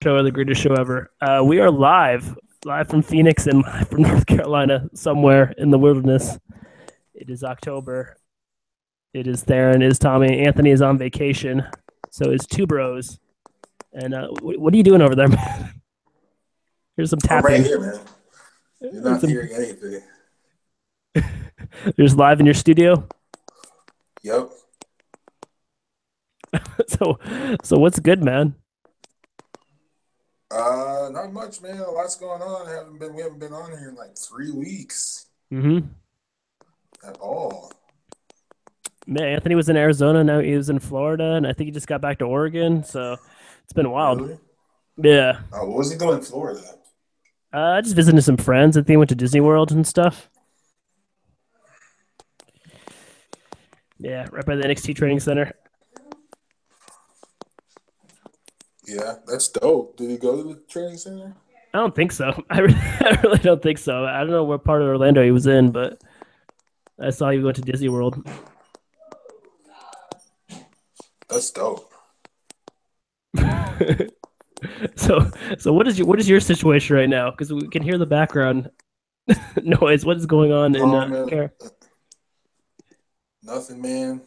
show, the greatest show ever. We are live from Phoenix and live from North Carolina, somewhere in the wilderness. It is October. It is Theron, it is Tommy. Anthony is on vacation, so it's two bros. And what are you doing over there, man? Here's some I'm tapping. right here, man. You're not hearing anything. You're just live in your studio? Yep. So what's good, man? Not much, man. A lot's going on. We haven't been on here in like 3 weeks. Mm-hmm. At all. Man, Anthony was in Arizona, now he was in Florida, and I think he just got back to Oregon, so it's been wild. Really? Yeah. What was he doing in Florida? Just visiting some friends. I think he went to Disney World and stuff. Yeah, right by the NXT training center. Yeah, that's dope. Did he go to the training center? I don't think so. I really don't think so. I don't know what part of Orlando he was in, but I saw he went to Disney World. That's dope. So what is your situation right now? Because we can hear the background noise. What is going on in Care? Nothing, man.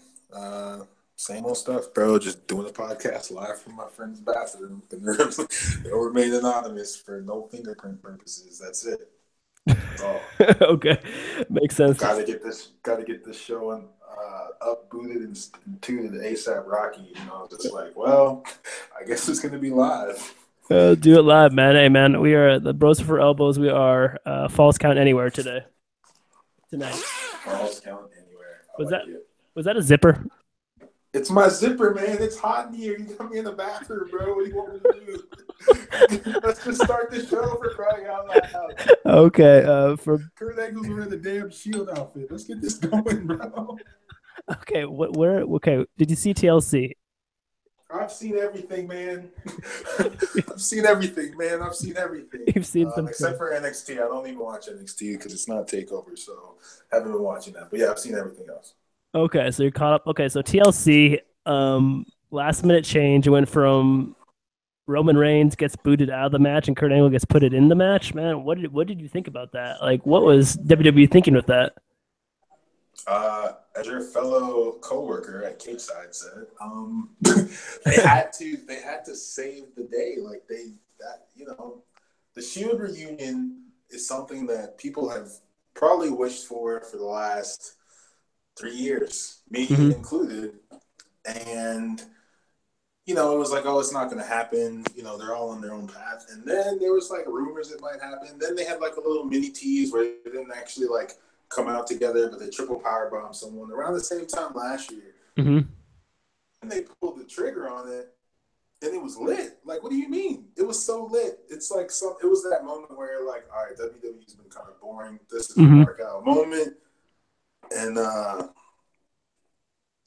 Same old stuff, bro. Just doing a podcast live from my friend's bathroom. They'll remain anonymous for no fingerprint purposes. That's it. That's all. Okay, makes sense. Got to get this show up, booted, and tuned to ASAP Rocky. Just like, well, I guess it's gonna be live. Do it live, man. Hey, man, we are the Bros for Elbows. We are Falls Count Anywhere tonight. Falls Count Anywhere. Was that a zipper? It's my zipper, man. It's hot in here. You got me in the bathroom, bro. What do you want me to do? Let's just start the show for crying out loud. Okay. Kurt Angle's wearing the damn Shield outfit. Let's get this going, bro. Okay. Okay. Did you see TLC? I've seen everything, man. I've seen everything, man. You've seen some except for NXT. I don't even watch NXT because it's not TakeOver, so I haven't been watching that. But yeah, I've seen everything else. Okay, so you're caught up. Okay, so TLC, last minute change. It went from Roman Reigns gets booted out of the match and Kurt Angle gets put it in the match. Man, what did you think about that? Like, what was WWE thinking with that? As your fellow coworker at Cape Side said, they had to save the day. Like the Shield reunion is something that people have probably wished for the last 3 years, me included. And, it was like, oh, it's not going to happen. They're all on their own path. And then there was like rumors it might happen. Then they had like a little mini tease where they didn't actually like come out together, but they triple powerbomb someone around the same time last year. Mm-hmm. And they pulled the trigger on it and it was lit. Like, what do you mean? It was so lit. It's like it was that moment where like, all right, WWE's been kind of boring. This is a mark-out moment. And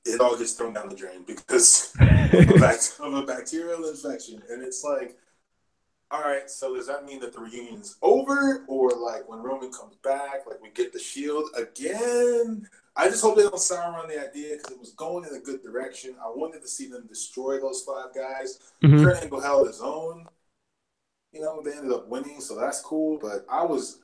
it all gets thrown down the drain because of a bacterial infection. And it's like, all right, so does that mean that the reunion's over? Or like when Roman comes back, like we get the Shield again? I just hope they don't sour on the idea because it was going in a good direction. I wanted to see them destroy those 5 guys. Kurt Angle held his own. They ended up winning, so that's cool. But I was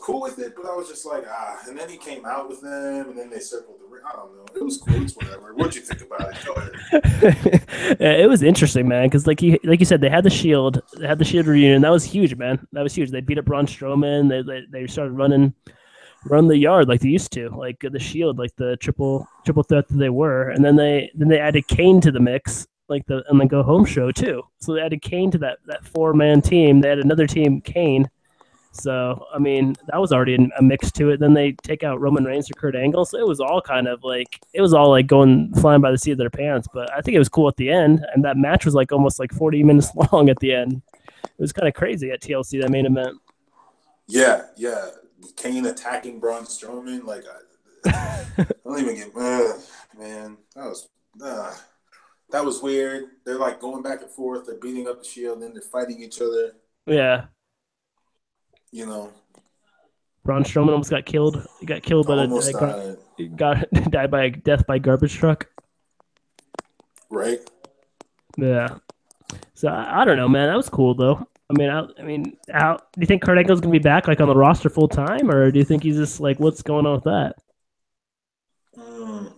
cool with it, but I was just like, and then he came out with them, and then they circled the ring. I don't know. It was cool. It's whatever. What'd you think about it? Go ahead. It was interesting, man, because like you said, they had the Shield reunion. That was huge, man. That was huge. They beat up Braun Strowman. They started run the yard like they used to, like the Shield, like the triple threat that they were. And then they added Kane to the mix, like and the Go Home show too. So they added Kane to that 4-man team. They had another team, Kane. So, I mean, that was already a mix to it. Then they take out Roman Reigns or Kurt Angle. So it was all going flying by the seat of their pants. But I think it was cool at the end. And that match was like almost like 40 minutes long at the end. It was kind of crazy at TLC, that main event. Yeah. Kane attacking Braun Strowman. Like, I don't even get, man, that was weird. They're like going back and forth. They're beating up the Shield, then they're fighting each other. Yeah. Braun Strowman almost got killed. He got killed by died by a death by garbage truck. Right. Yeah. So I don't know, man. That was cool though. I mean, how do you think Kurt Angle's gonna be back like on the roster full time, or do you think he's just like what's going on with that? Mm,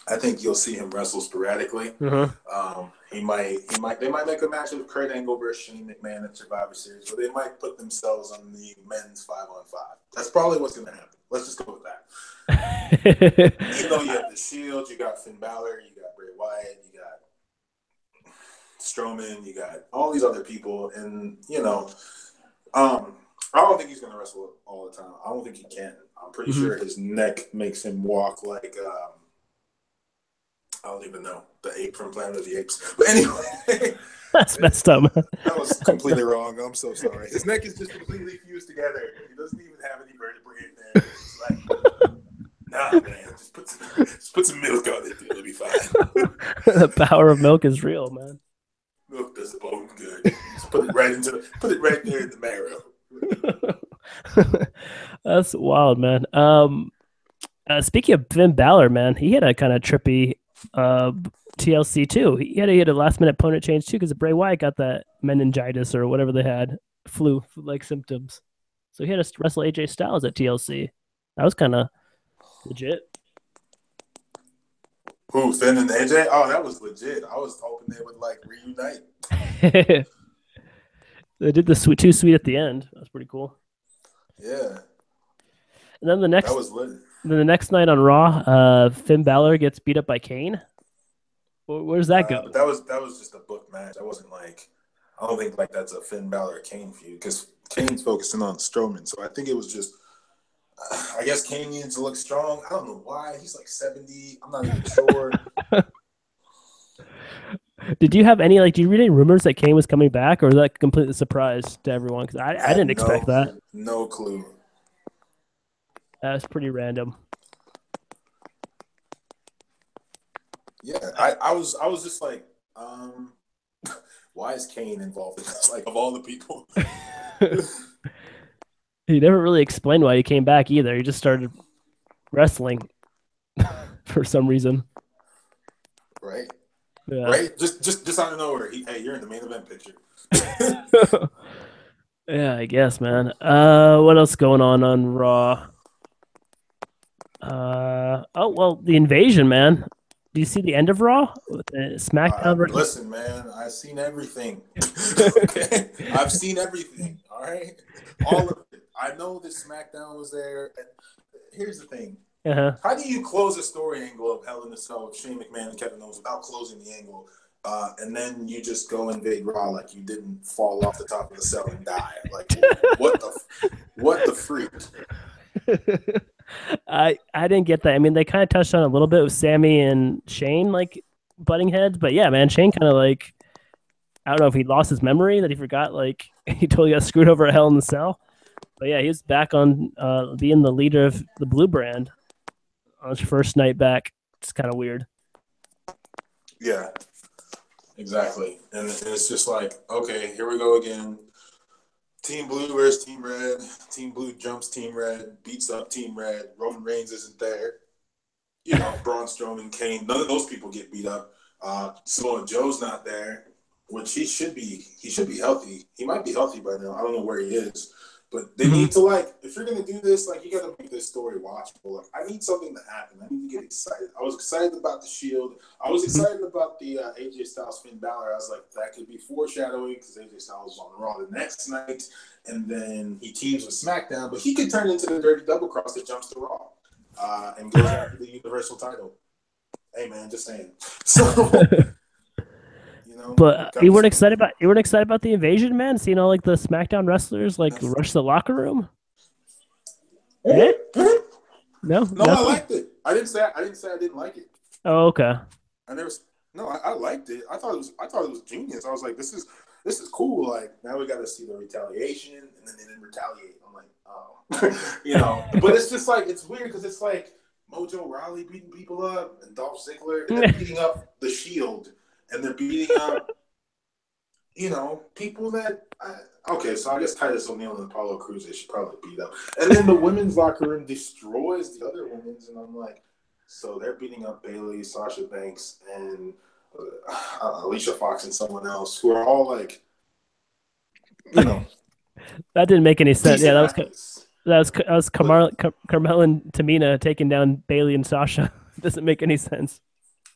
I think you'll see him wrestle sporadically. Uh-huh. They might make a match of Kurt Angle versus Shane McMahon at Survivor Series, or they might put themselves on the men's 5-on-5. That's probably what's going to happen. Let's just go with that. Even though you have the Shield, you got Finn Balor, you got Bray Wyatt, you got Strowman, you got all these other people, and I don't think he's going to wrestle all the time. I don't think he can. I'm pretty Mhm. sure his neck makes him walk like I don't even know the ape from Planet of the Apes. But anyway, That's messed up. that was completely wrong. I'm so sorry. His neck is just completely fused together. He doesn't even have any vertebrae in there. It's like, nah, man, just put some milk on it. It'll be fine. The power of milk is real, man. Milk does the bone good. Just put it right there in the marrow. That's wild, man. Speaking of Finn Balor, man, he had a kind of trippy uh, TLC too. He had a last minute opponent change too because Bray Wyatt got that meningitis or whatever they had, flu like symptoms. So he had to wrestle AJ Styles at TLC. That was kind of legit. Who, Finn and AJ? Oh, that was legit. I was hoping they would like reunite. They did the too sweet at the end. That was pretty cool. Yeah, And then that was lit. the next night on Raw, Finn Balor gets beat up by Kane. Where does that go? But that was just a book match. I wasn't like I don't think like that's a Finn Balor Kane feud because Kane's focusing on Strowman. So I think it was just I guess Kane needs to look strong. I don't know why. He's like 70. I'm not even sure. Did you have any like? Do you read any rumors that Kane was coming back, or was that completely surprise to everyone? Because I had didn't expect that. no clue. That was pretty random. Yeah, I was just like, why is Kane involved in this? Like of all the people. He never really explained why he came back either. He just started wrestling for some reason. Right? Yeah. Right? Just out of nowhere. Hey, you're in the main event picture. Yeah, I guess, man. What else going on Raw? Oh well, the invasion, man. Do you see the end of Raw? SmackDown versus. Listen, man, I've seen everything. Okay, I've seen everything. All right, all of it. I know that SmackDown was there. Here's the thing: Uh-huh. how do you close a story angle of Hell in a Cell with Shane McMahon and Kevin Owens without closing the angle? And then you just go invade Raw like you didn't fall off the top of the cell and die. Like what the freak? I didn't get that. I mean, they kind of touched on it a little bit with Sammy and Shane like butting heads, but yeah, man, Shane kind of like I don't know if he lost his memory that he forgot like he totally got screwed over at Hell in the Cell. But yeah, he was back on being the leader of the Blue Brand on his first night back. It's kind of weird. Yeah, exactly. And it's just like, okay, here we go again. Team Blue versus Team Red. Team Blue jumps Team Red, beats up Team Red. Roman Reigns isn't there. You know, Braun Strowman, Kane, none of those people get beat up. Samoa Joe's not there, which he should be. He should be healthy. He might be healthy by now. I don't know where he is. But they need to like, if you're gonna do this, like you gotta make this story watchable. Like, I need something to happen. I need to get excited. I was excited about the Shield. I was excited about the AJ Styles Finn Balor. I was like, that could be foreshadowing because AJ Styles was on Raw the next night, and then he teams with SmackDown. But he could turn into the dirty double cross that jumps to Raw and goes after the Universal title. Hey man, just saying. So. But you weren't excited about the invasion, man. Seeing all like the SmackDown wrestlers like rush the locker room. Eh? No, I liked it. I didn't say I didn't like it. Oh, okay. I liked it. I thought it was genius. I was like, this is cool. Like now we got to see the retaliation, and then they didn't retaliate. I'm like, oh, But it's just like it's weird because it's like Mojo Rawley beating people up and Dolph Ziggler and they're beating up the Shield. And they're beating up, people that. Okay, so I guess Titus O'Neil and Apollo Crews they should probably beat up. And then the women's locker room destroys the other women's, and I'm like, so they're beating up Bayley, Sasha Banks, and Alicia Fox and someone else, who are all like, you know, That didn't make any sense. Yeah, decent athletes. that was But Carmel and Tamina taking down Bailey and Sasha. Doesn't make any sense.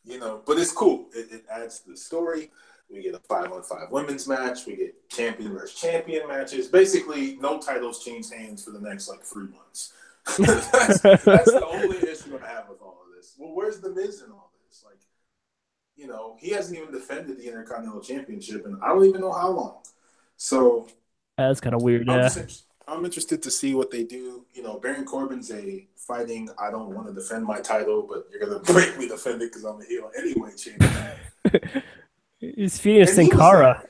but it's cool. It adds to the story. We get a 5-on-5 women's match. We get champion versus champion matches. Basically, no titles change hands for the next like 3 months. That's the only issue I have with all of this. Well, where's the Miz in all this? Like, he hasn't even defended the Intercontinental Championship, and I don't even know how long. So That's kind of weird. Yeah. I'm interested to see what they do. Baron Corbin's a fighting, I don't want to defend my title, but you're going to make me defend it because I'm a heel anyway champion. He's feuding with Sin Cara.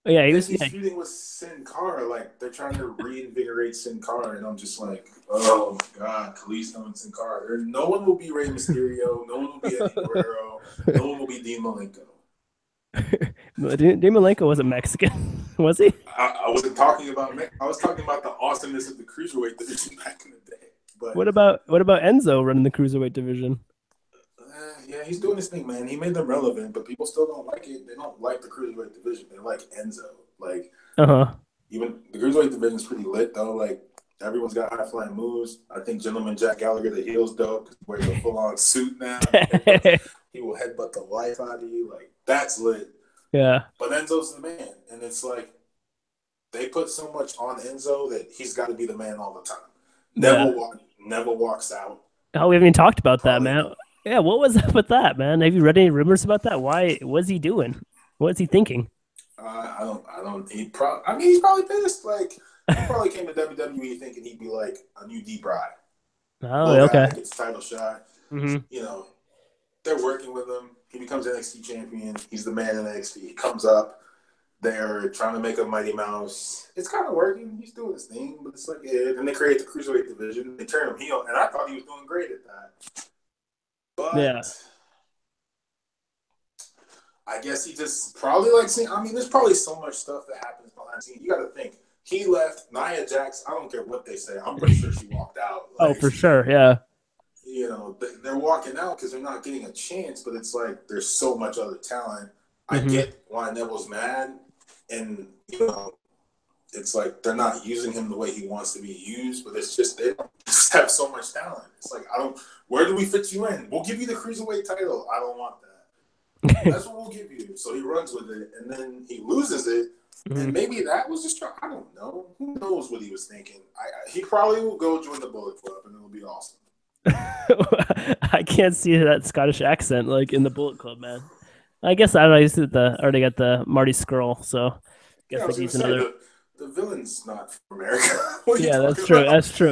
Yeah, he's feuding with Sin Cara. Like, they're trying to reinvigorate Sin Cara, and I'm just like, oh, my God, Kalisto and Sin Cara. No one will be Rey Mysterio. No one will be Eddie Guerrero. No one will be Dean Malenko. Dean Malenko wasn't Mexican, was he? I wasn't talking about I was talking about the awesomeness of the cruiserweight division back in the day. But what about Enzo running the cruiserweight division? Yeah, he's doing his thing, man. He made them relevant, but people still don't like it. They don't like the cruiserweight division. They like Enzo. Like, even the cruiserweight division is pretty lit though. Like, everyone's got high flying moves. I think Gentleman Jack Gallagher, the heel's dope. He wears a full on suit now. He will headbutt the life out of you. Like, that's lit. Yeah. But Enzo's the man, and it's like they put so much on Enzo that he's got to be the man all the time. Never walks out. Oh, we haven't even talked about that, man. Yeah, what was up with that, man? Have you read any rumors about that? Why? What's he doing? What's he thinking? I don't. He's probably pissed. Like, he probably came to WWE thinking he'd be like a new D. Bry. Oh, okay. Gets a title shot. Mm-hmm. They're working with him. He becomes NXT champion. He's the man in NXT. He comes up. They're trying to make a Mighty Mouse. It's kind of working. He's doing his thing, but it's like, yeah. And they create the cruiserweight division. They turn him heel, and I thought he was doing great at that. But yeah. I guess he just probably there's probably so much stuff that happens behind the scenes. You got to think. He left. Nia Jax, I don't care what they say. I'm pretty sure she walked out. Like, oh, for sure. Yeah. They're walking out because they're not getting a chance, but it's like there's so much other talent. I get why Neville's mad, and it's like they're not using him the way he wants to be used, but it's just they just have so much talent. It's like, where do we fit you in? We'll give you the cruiserweight title. I don't want that. That's what we'll give you. So he runs with it, and then he loses it, and maybe that was just I don't know. Who knows what he was thinking? He probably will go join the Bullet Club, and it'll be awesome. I can't see that Scottish accent like in the Bullet Club, man. I guess I already got the Marty Skrull, so I guess they use another. The villain's not from America. Yeah, that's true.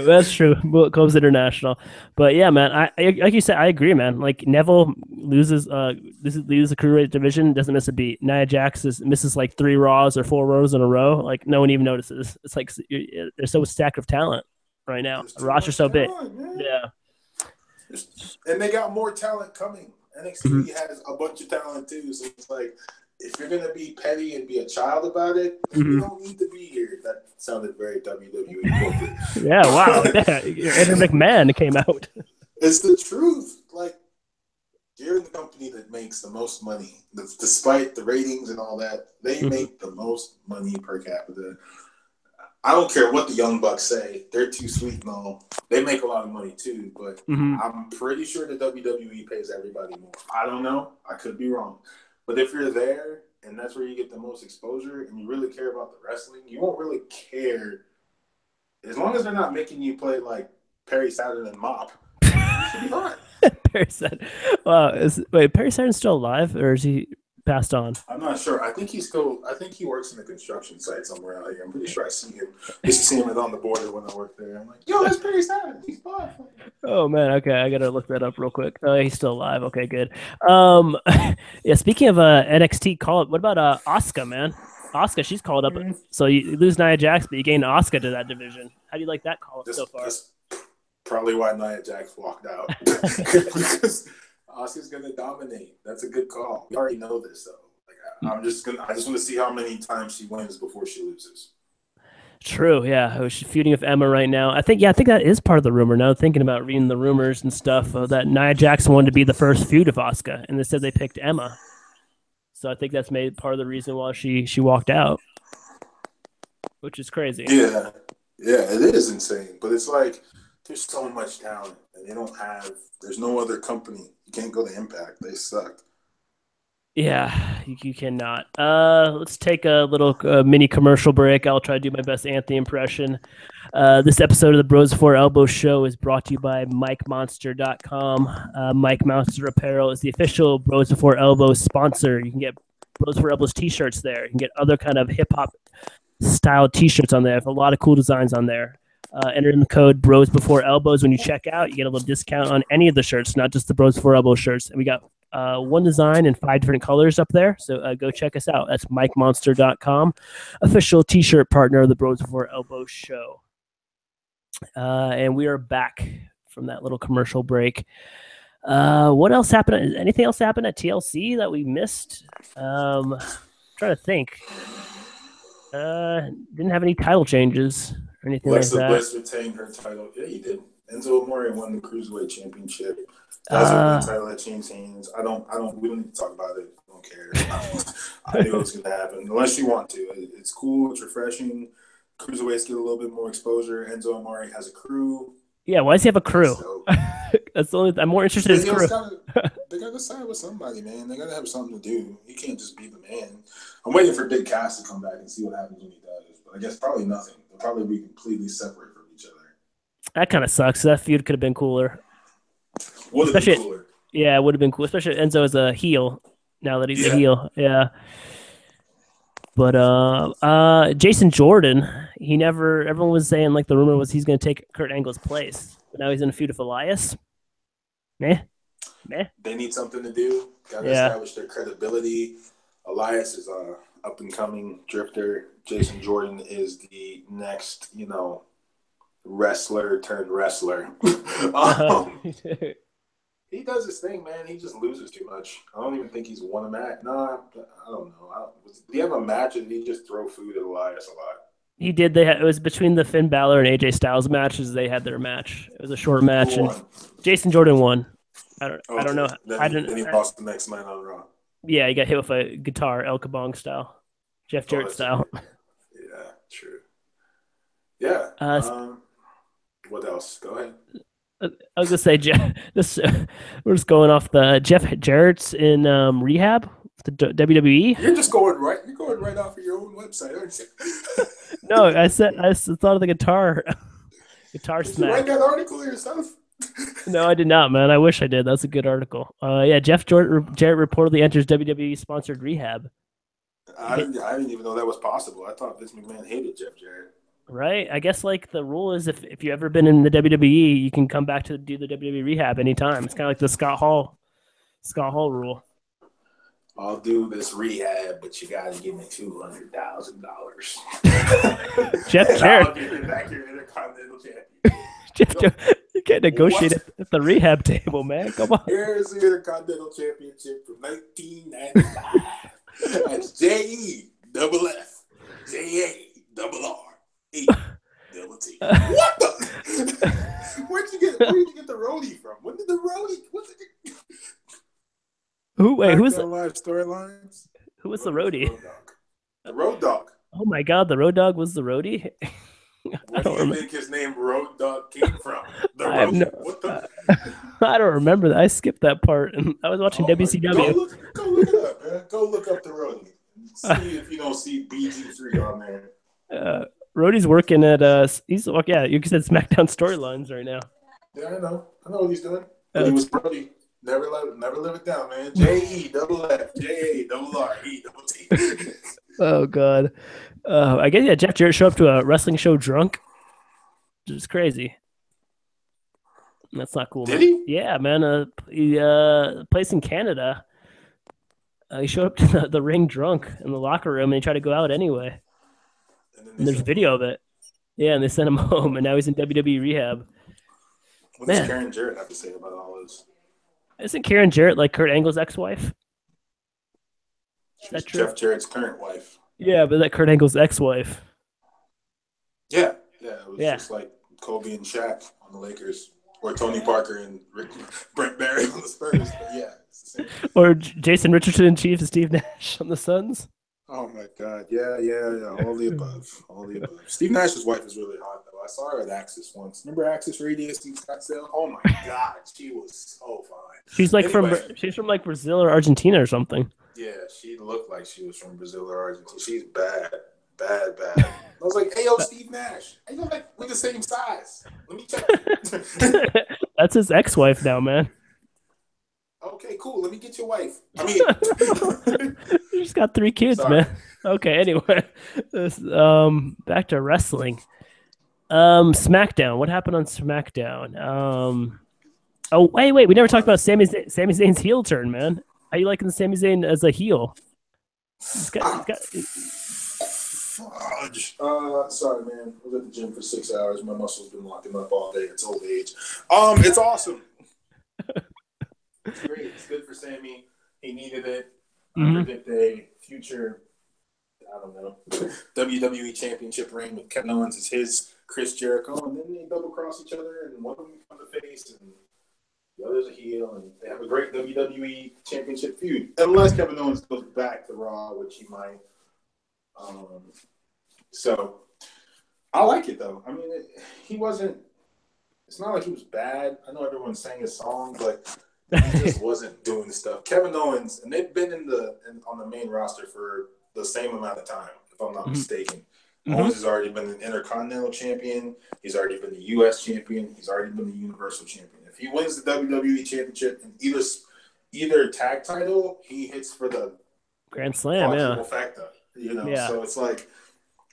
That's true. Bullet Club's international, but yeah, man. I like you said, I agree, man. Like Neville loses the cruiserweight division, doesn't miss a beat. Nia Jax misses like 3 Raws or 4 Raws in a row. Like no one even notices. It's like they're so stacked of talent right now. The roster's so big. Man. Yeah. And they got more talent coming. NXT has a bunch of talent too, so it's like if you're gonna be petty and be a child about it, you don't need to be here. That sounded very WWE corporate. Yeah, wow. Andrew McMahon came out. It's the truth. Like, you're in the company that makes the most money, despite the ratings and all that. They make the most money per capita. I don't care what the Young Bucks say. They're too sweet and all. They make a lot of money too, but I'm pretty sure the WWE pays everybody more. I don't know. I could be wrong. But if you're there and that's where you get the most exposure and you really care about the wrestling, you won't really care. As long as they're not making you play like Perry Saturn and Mop, you should be fine. Perry Saturn. Wow. Perry Saturn's still alive or is he passed on? I'm not sure. I think he works in a construction site somewhere out here. I'm pretty sure I see him. I used to see him on the border when I worked there. I'm like, yo, that's Perry Saturn. He's fine. Oh man, okay, I gotta look that up real quick. Oh, he's still alive. Okay, good. Yeah. Speaking of NXT, what about Asuka, man? Asuka, she's called up. So you lose Nia Jax, but you gain Asuka to that division. How do you like that call up so far? That's probably why Nia Jax walked out. Because Asuka's gonna dominate. That's a good call. We already know this though. Like, I just want to see how many times she wins before she loses. True, yeah. She's feuding with Emma right now. I think that is part of the rumor. Now thinking about reading the rumors and stuff, that Nia Jax wanted to be the first feud of Asuka, and they said they picked Emma. So I think that's made part of the reason why she walked out, which is crazy. Yeah, yeah, it is insane. But it's like there's so much talent, and they don't have. There's no other company. You can't go to Impact. They suck. Yeah, you cannot. Let's take a little mini commercial break. I'll try to do my best Anthony impression. This episode of the Bros Before Elbow show is brought to you by MikeMonster.com. Mike Monster Apparel is the official Bros Before Elbow sponsor. You can get Bros Before Elbows t-shirts there. You can get other kind of hip-hop style t-shirts on there. There's a lot of cool designs on there. Enter in the code Bros Before Elbows when you check out. You get a little discount on any of the shirts, not just the Bros Before Elbow shirts. And we got one design in 5 different colors up there. So go check us out. That's MikeMonster.com, official t-shirt partner of the Bros Before Elbow show. And we are back from that little commercial break. What else happened? Anything else happened at TLC that we missed? Trying to think. Didn't have any title changes or anything Alexa like that. Bliss retained her title. Yeah, he did. Enzo Amore won the Cruiserweight Championship. That's a title that changed hands. We don't need to talk about it. I don't care. I knew it was going to happen. Unless you want to. It's cool. It's refreshing. Cruiserweights get a little bit more exposure. Enzo Amore has a crew. Yeah, why does he have a crew? So, that's the only. I'm more interested in his crew. They got to side with somebody, man. They got to have something to do. He can't just be the man. I'm waiting for Big Cass to come back and see what happens when he does. But I guess probably nothing. They'll probably be completely separate from each other. That kind of sucks. That feud could have been cooler. Would have been cooler. Yeah, it would have been cool. Especially Enzo as a heel. Now that he's a heel, yeah. But Jason Jordan, everyone was saying, like, the rumor was he's going to take Kurt Angle's place. But now he's in a feud with Elias. Meh. They need something to do. Got to establish their credibility. Elias is a up-and-coming drifter. Jason Jordan is the next, wrestler turned wrestler. He does his thing, man. He just loses too much. I don't even think he's won a match. No, I don't know. Did he have a match, or did he just throw food at Elias a lot? He did. It was between the Finn Balor and AJ Styles matches. They had their match. It was a short match, and Jason Jordan won. I don't know. Then he lost the next night on Raw. Yeah, he got hit with a guitar, El Kabong style, Jeff Jarrett style. True. Yeah, true. Yeah. What else? Go ahead. I was gonna say, we're just going off the Jeff Jarrett's in rehab, the WWE. You're just going right. You're going right off of your own website, aren't you? No, I thought of the guitar Did smack. you write that article yourself? No, I did not, man. I wish I did. That's a good article. Yeah, Jeff Jarrett reportedly enters WWE sponsored rehab. I didn't even know that was possible. I thought Vince McMahon hated Jeff Jarrett. Right. I guess like the rule is if you've ever been in the WWE, you can come back to do the WWE rehab anytime. It's kind of like the Scott Hall rule. I'll do this rehab, but you got to give me $200,000. Jeff Jarrett. I'll give you back your Intercontinental Champion. You can't negotiate at the rehab table, man. Come on. Here's the Intercontinental Championship from 1995. That's JE-double-F, JA-double-R-E-double-T. What the? Where'd you get the roadie from? When did the roadie? Who was the live storylines? Who was the roadie? The Road Dogg. Oh my God, the Road Dogg was the roadie. Where do you think his name Road Dogg came from? I don't remember that. I skipped that part, and I was watching WCW. Go look it up, man. Go look up the roadie. See if you don't see BG3 on there. Roddy's working at you said SmackDown Storylines right now. Yeah, I know what he's doing. He was Brody. Never live it down, man. JE-double-F, JA-double-R-E-double-T. Oh God. I guess Jeff Jarrett showed up to a wrestling show drunk. Which is crazy. That's not cool. Did he? Yeah, man. He place in Canada. He showed up to the ring drunk in the locker room, and he tried to go out anyway. And there's video of it. Yeah, and they sent him home, and now he's in WWE rehab. What does Karen Jarrett have to say about all this? Isn't Karen Jarrett like Kurt Angle's ex-wife? Is that true? Jeff Jarrett's current wife. Yeah, but that Kurt Angle's ex-wife. Yeah. It was just like Kobe and Shaq on the Lakers. or Tony Parker and Brent Barry on the Spurs. But yeah, it's the same. Or Jason Richardson in Chiefs and Steve Nash on the Suns. Oh my God, yeah. All the above. Steve Nash's wife is really hot though. I saw her at Axis once. Remember Axis Radius in Scottsdale? Oh my God, she was so fine. She's like she's from like Brazil or Argentina or something. Yeah, she looked like she was from Brazil or Argentina. She's bad. I was like, hey, yo, Steve Nash. I look like we're the same size. Let me check. That's his ex-wife now, man. Okay, cool. Let me get your wife. I mean, you just got 3 kids, sorry. Man. Okay, anyway, back to wrestling. SmackDown. What happened on SmackDown? Oh, wait. We never talked about Sami Zayn's heel turn, man. How you liking Sami Zayn as a heel? Fudge. Sorry, man. I was at the gym for 6 hours. My muscles been locking up all day. It's old age. It's awesome. It's great. It's good for Sammy. He needed it. I predict a future, I don't know, WWE Championship reign with Kevin Owens as his Chris Jericho, and then they double cross each other, and one of them becomes a face, and the other's a heel, and they have a great WWE Championship feud. Unless Kevin Owens goes back to Raw, which he might. So I like it though. I mean, he wasn't. It's not like he was bad. I know everyone sang his song, but he just wasn't doing stuff. Kevin Owens, and they've been on the main roster for the same amount of time, if I'm not mistaken. Owens has already been an Intercontinental Champion. He's already been the U.S. Champion. He's already been the Universal Champion. If he wins the WWE Championship and either tag title, he hits for the Grand Slam, factor. So it's like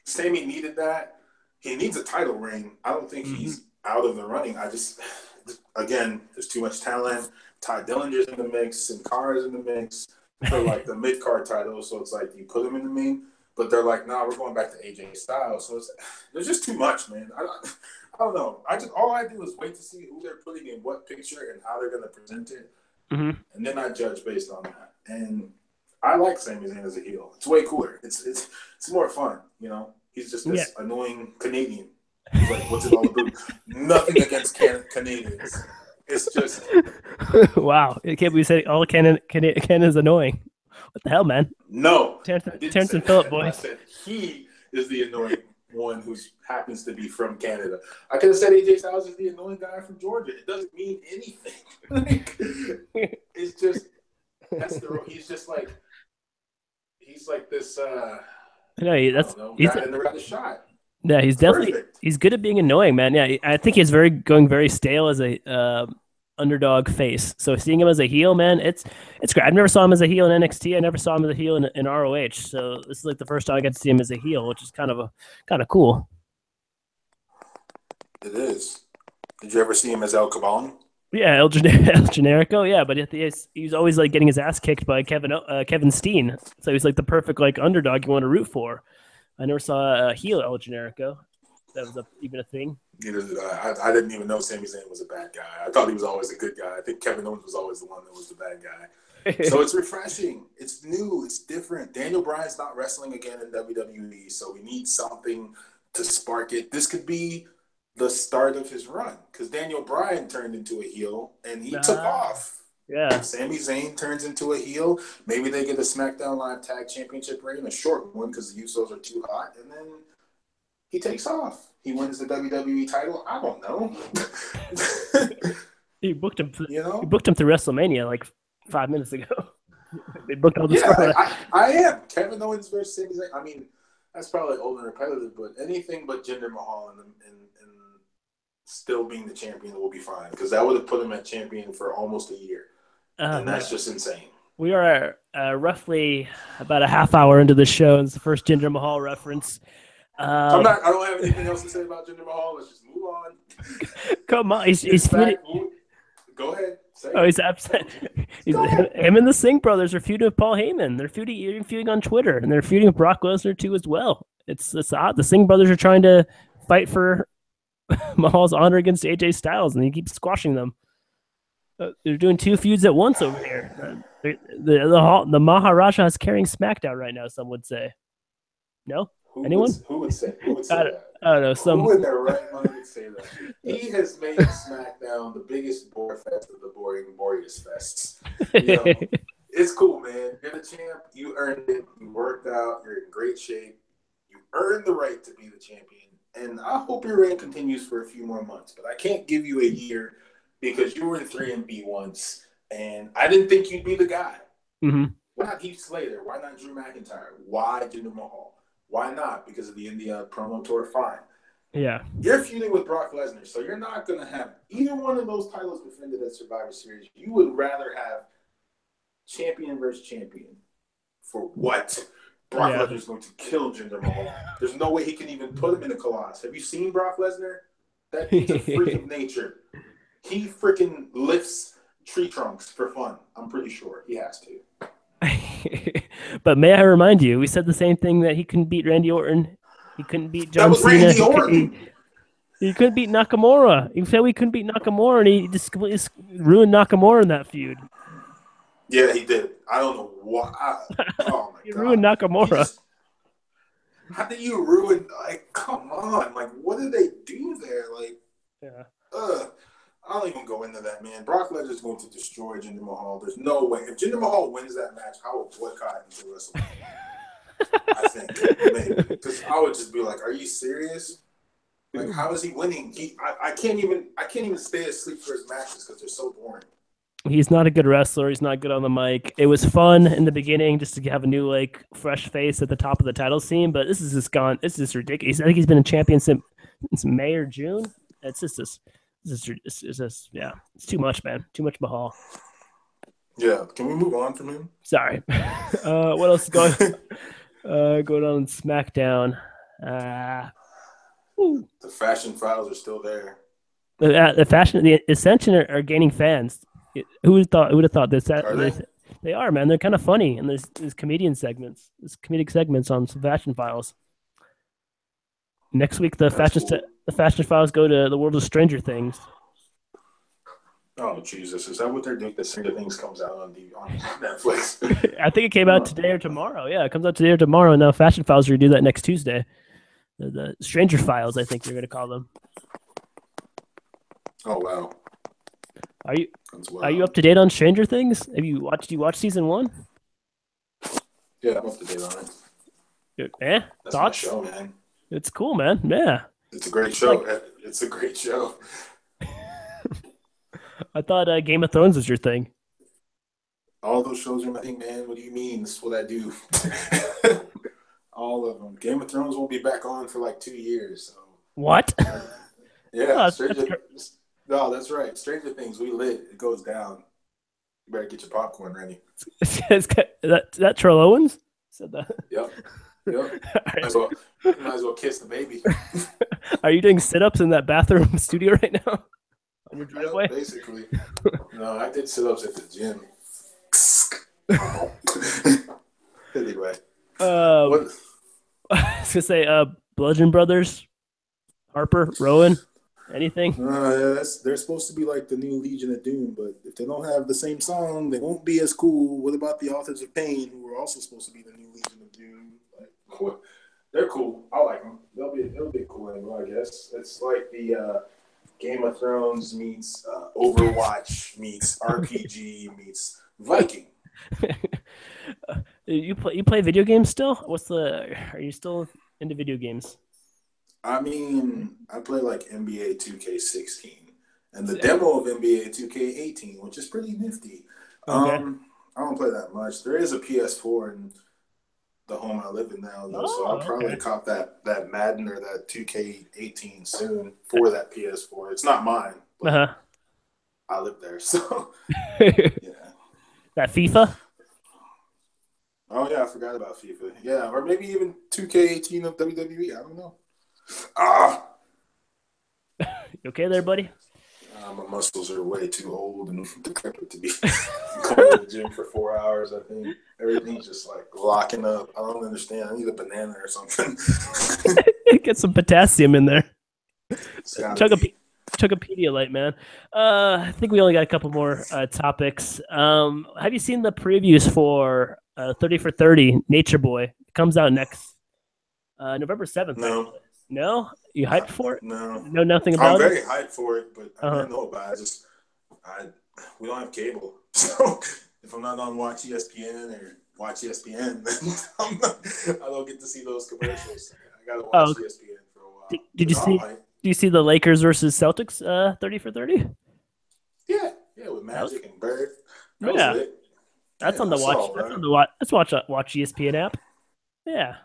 Sammy needed that. He needs a title reign. I don't think he's out of the running. Again, there's too much talent. Ty Dillinger's in the mix, Sin Cara's in the mix for like the mid card title. So it's like you put him in the main, but they're like, nah, we're going back to AJ Styles. So there's just too much, man. I don't know. All I do is wait to see who they're putting in what picture and how they're going to present it, and then I judge based on that. And I like Sami Zayn as a heel. It's way cooler. It's more fun, you know. He's just this annoying Canadian. He's like, what's it all about? Nothing against Canadians. It's just wow. It can't be said all Canada's annoying. What the hell, man? No, Terrence and Phillip, boys. I said he is the annoying one who happens to be from Canada. I could have said AJ Styles is the annoying guy from Georgia. It doesn't mean anything. It's just he's just like he's like this. No, he's in the right shot. Yeah, he's definitely he's good at being annoying, man. Yeah, I think he's going very stale as a underdog face. So seeing him as a heel, man, it's great. I've never saw him as a heel in NXT. I never saw him as a heel in ROH. So this is like the first time I got to see him as a heel, which is kind of cool. It is. Did you ever see him as El Cabon? Yeah, El Generico. Yeah, but he's always like getting his ass kicked by Kevin Steen. So he's like the perfect like underdog you want to root for. I never saw a heel El Generico. That was even a thing. Neither did I. I didn't even know Sami Zayn was a bad guy. I thought he was always a good guy. I think Kevin Owens was always the one that was the bad guy. So it's refreshing. It's new. It's different. Daniel Bryan's not wrestling again in WWE, so we need something to spark it. This could be the start of his run because Daniel Bryan turned into a heel and he took off. Yeah. Sami Zayn turns into a heel. Maybe they get a SmackDown Live Tag Championship reign, a short one because the Usos are too hot, and then he takes off. He wins the WWE title. I don't know. He booked him. He booked him to WrestleMania like 5 minutes ago. They booked all the I am Kevin Owens versus Sami Zayn. I mean, that's probably old and repetitive, but anything but Jinder Mahal and still being the champion will be fine because that would have put him at champion for almost a year, and that's just insane. We are roughly about a half hour into the show, and it's the first Jinder Mahal reference. I don't have anything else to say about Jinder Mahal. Let's just move on. Come on, he's feuding. Go ahead. He's upset. Him and the Singh brothers are feuding with Paul Heyman. They're feuding on Twitter, and they're feuding with Brock Lesnar too as well. It's odd. The Singh brothers are trying to fight for Mahal's honor against AJ Styles, and he keeps squashing them. They're doing 2 feuds at once over here. The Maharaja is carrying SmackDown right now. Some would say, no. Anyone? Who would say I don't, that? I don't know. Who in their right mind would say that? He has made SmackDown the biggest bore fest of the boringest fests. You know, it's cool, man. You're the champ. You earned it. You worked out. You're in great shape. You earned the right to be the champion. And I hope your reign continues for a few more months. But I can't give you a year because you were in 3-B once, and I didn't think you'd be the guy. Mm-hmm. Why not Heath Slater? Why not Drew McIntyre? Why Jinder Mahal? Why not? Because of the India promo tour? Fine. Yeah. You're feuding with Brock Lesnar, so you're not going to have either one of those titles defended at Survivor Series. You would rather have champion versus champion. For what? Brock Lesnar's going to kill Jinder Mahal. There's no way he can even put him in a Colossus. Have you seen Brock Lesnar? That dude's a freak of nature. He freaking lifts tree trunks for fun. I'm pretty sure he has to. But may I remind you, we said the same thing that he couldn't beat Randy Orton. He couldn't beat John Cena. Randy Orton. He couldn't beat Nakamura. He said we couldn't beat Nakamura, and he just completely ruined Nakamura in that feud. Yeah, he did. I don't know why. Oh my He god, ruined Nakamura. How do you ruin? Like, come on! Like, what did they do there? Like, I don't even go into that, man. Brock Lesnar's going to destroy Jinder Mahal. There's no way. If Jinder Mahal wins that match, I will boycott him to WrestleMania. I think, because I would just be like, "Are you serious? Like, how is he winning? I can't even stay asleep for his matches because they're so boring." He's not a good wrestler. He's not good on the mic. It was fun in the beginning just to have a new, like, fresh face at the top of the title scene, but this is just gone. It's just ridiculous. I think he's been a champion since May or June. It's just yeah. It's too much, man. Too much Mahal. Yeah. Can we move on from him? Sorry. What else is going on in SmackDown? The Fashion Files are still there. The Ascension are gaining fans. Who would have thought this? They are, man. They're kind of funny, and there's comedic segments on some Fashion Files. Next week, the Fashion Files go to the world of Stranger Things. Oh Jesus! Is that what they're doing? The Stranger Things comes out on Netflix. I think it came out today or tomorrow. Yeah, it comes out today or tomorrow, and now Fashion Files are going to do that next Tuesday. The Stranger Files, I think you're going to call them. Oh wow! Are you up to date on Stranger Things? Have you watched season 1? Yeah, I'm up to date on it. That's thoughts? My show, man. It's cool, man. Yeah, it's a great show. It's a great show. I thought Game of Thrones was your thing. All those shows are my thing, man. What do you mean? That's what I do. All of them. Game of Thrones won't be back on for like 2 years. So. What? Yeah. No, that's right. Stranger Things, we lit. It goes down. You better get your popcorn ready. Is that Terrell Owens? Said that. Yep. Might as well kiss the baby. Are you doing sit-ups in that bathroom studio right now? On your driveway? Basically. No, I did sit-ups at the gym. Anyway. I was going to say, Bludgeon Brothers, Harper, Rowan, anything? They're supposed to be like the new Legion of Doom, but if they don't have the same song, they won't be as cool. What about the Authors of Pain, who are also supposed to be the new Legion of Doom? Like, they're cool. I like them. They'll be cool anyway, I guess. It's like the Game of Thrones meets Overwatch meets RPG meets Viking. You play video games still? Are you still into video games? I mean, I play like NBA 2K16 and the demo of NBA 2K18, which is pretty nifty. Okay. I don't play that much. There is a PS4 in the home I live in now, though, so I'll probably cop that Madden or that 2K18 soon for that PS4. It's not mine, but I live there, so yeah. That FIFA? Oh yeah, I forgot about FIFA. Yeah, or maybe even 2K18 of WWE. I don't know. You okay there, buddy? My muscles are way too old and decrepit to be going to the gym for 4 hours. I think everything's just like locking up. I don't understand. I need a banana or something. Get some potassium in there. Chug a Pedialyte, man. I think we only got a couple more topics. Have you seen the previews for 30 for 30 Nature Boy? It comes out next November 7th. No. Actually. No, you hyped for it? No. Know nothing I'm about it. very hyped for it, but I didn't know about it. We don't have cable, so if I'm not on Watch ESPN or Watch ESPN, then I don't get to see those commercials. I gotta watch ESPN for a while. Did you see? Do you see the Lakers versus Celtics 30 for 30? Yeah, with Magic and Bird. Yeah, that's on the watch. That's on the watch. Let's watch ESPN app. Yeah.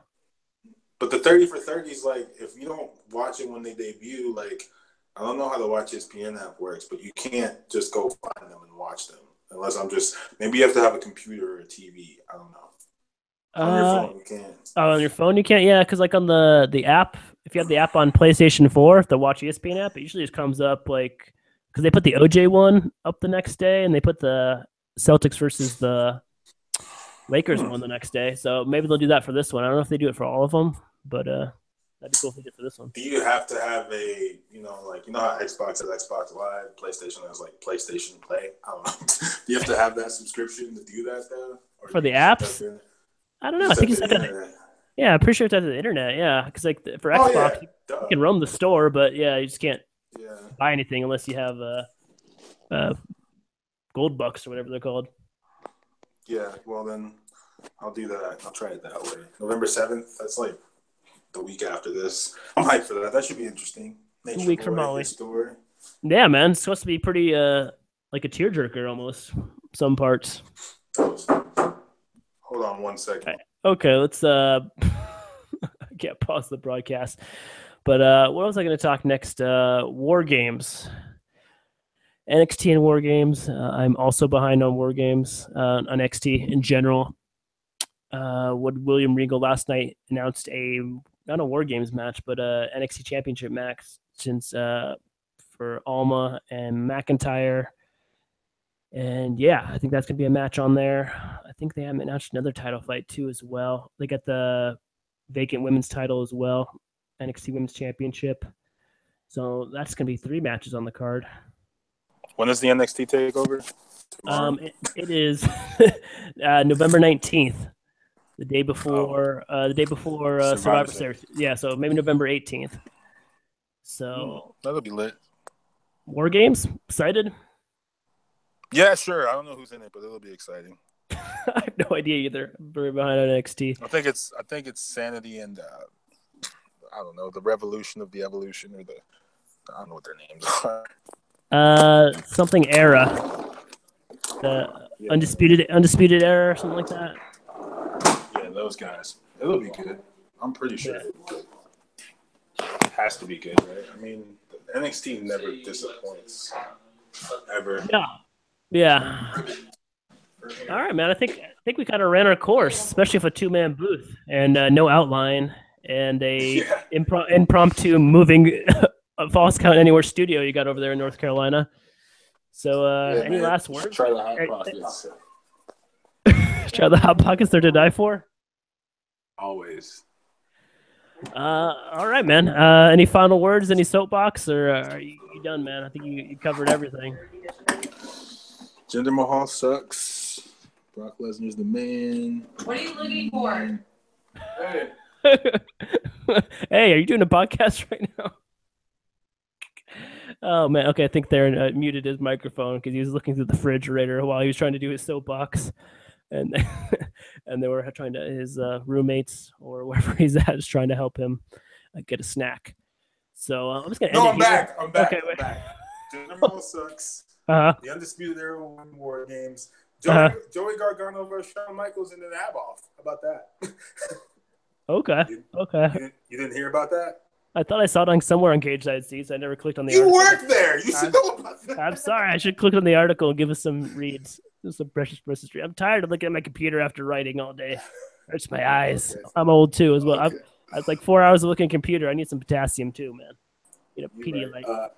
But the 30 for 30 is like, if you don't watch it when they debut, like, I don't know how the Watch ESPN app works, but you can't just go find them and watch them. Unless maybe you have to have a computer or a TV. I don't know. On your phone, you can't. Oh, on your phone, you can't? Yeah, because like on the app, if you have the app on PlayStation 4, the Watch ESPN app, it usually just comes up like, because they put the OJ one up the next day, and they put the Celtics versus the Lakers one the next day. So maybe they'll do that for this one. I don't know if they do it for all of them, but that'd be cool if they did for this one. Do you have to have a, how Xbox has Xbox Live, PlayStation has like PlayStation Play? I don't know. Do you have to have that subscription to do that though? For the apps? I don't know. I think it's yeah, I'm pretty sure it's at the internet. Yeah, because like for Xbox, you can roam the store, but yeah, you just can't buy anything unless you have gold bucks or whatever they're called. Yeah, well then I'll do that. I'll try it that way. November 7th. That's like the week after this. I'm hyped for that. That should be interesting. Nature 2 week from Molly. Yeah, man, it's supposed to be pretty like a tearjerker almost. Some parts. Hold on 1 second. Okay, let's I can't pause the broadcast. But what was I going to talk next? War Games. NXT and War Games. I'm also behind on War Games, on NXT in general. What William Regal last night announced not a War Games match, but a NXT Championship match since for Alma and McIntyre. And yeah, I think that's gonna be a match on there. I think they have announced another title fight too as well. They got the vacant women's title as well, NXT Women's Championship. So that's gonna be 3 matches on the card. When is the NXT takeover? It is November 19th, the day before Survivor Series. Yeah, so maybe November 18th. So that'll be lit. War Games, excited? Yeah, sure. I don't know who's in it, but it'll be exciting. I have no idea either. I'm very behind on NXT. I think it's Sanity and I don't know, the Revolution of the Evolution, or I don't know what their names are. Something Era, the undisputed Era, or something like that. Yeah, those guys. It'll be good. I'm pretty sure. Yeah. It has to be good, right? I mean, NXT never disappoints, ever. Yeah. All right, man. I think we kind of ran our course, especially with a 2-man booth and no outline and a impromptu moving Falls Count Anywhere studio you got over there in North Carolina. So, any last words? Try the Hot Pockets. Try the Hot Pockets. They're to die for. Always. All right, man. Any final words? Any soapbox, or are you done, man? I think you covered everything. Jinder Mahal sucks. Brock Lesnar's the man. What are you looking for? Hey. Hey, are you doing a podcast right now? Oh, man. Okay, I think Theron muted his microphone because he was looking through the refrigerator while he was trying to do his soapbox. And they were trying to, his roommates or wherever he's at is trying to help him get a snack. So I'm just going to end I'm back. I'm back. Okay, I'm back. Jinder Mahal sucks. The Undisputed Era won War Games. Joey Gargano versus Shawn Michaels in the Ab-Off. How about that? Okay. You didn't hear about that? I thought I saw it somewhere on Cage Side Seats. I never clicked on the article. You worked there. You should know about that. I'm sorry. I should click on the article and give us some reads. Some precious. I'm tired of looking at my computer after writing all day. Hurts my eyes. Okay. I'm old too as well. Okay. I was like 4 hours of looking at computer. I need some potassium too, man. Pedialyte. Right.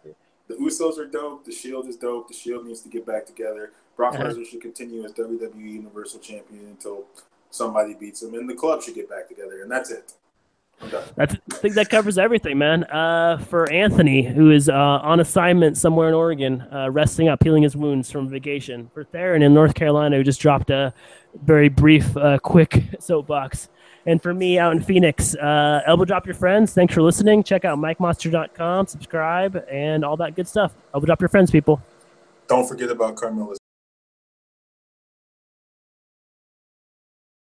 The Usos are dope. The Shield is dope. The Shield needs to get back together. Brock Lesnar should continue as WWE Universal Champion until somebody beats him, and the club should get back together, and that's it. I'm done. I think that covers everything, man. For Anthony, who is on assignment somewhere in Oregon, resting up, healing his wounds from vacation. For Theron in North Carolina, who just dropped a very brief, quick soapbox. And for me out in Phoenix, elbow drop your friends. Thanks for listening. Check out MikeMonster.com, subscribe, and all that good stuff. Elbow drop your friends, people. Don't forget about Carmelo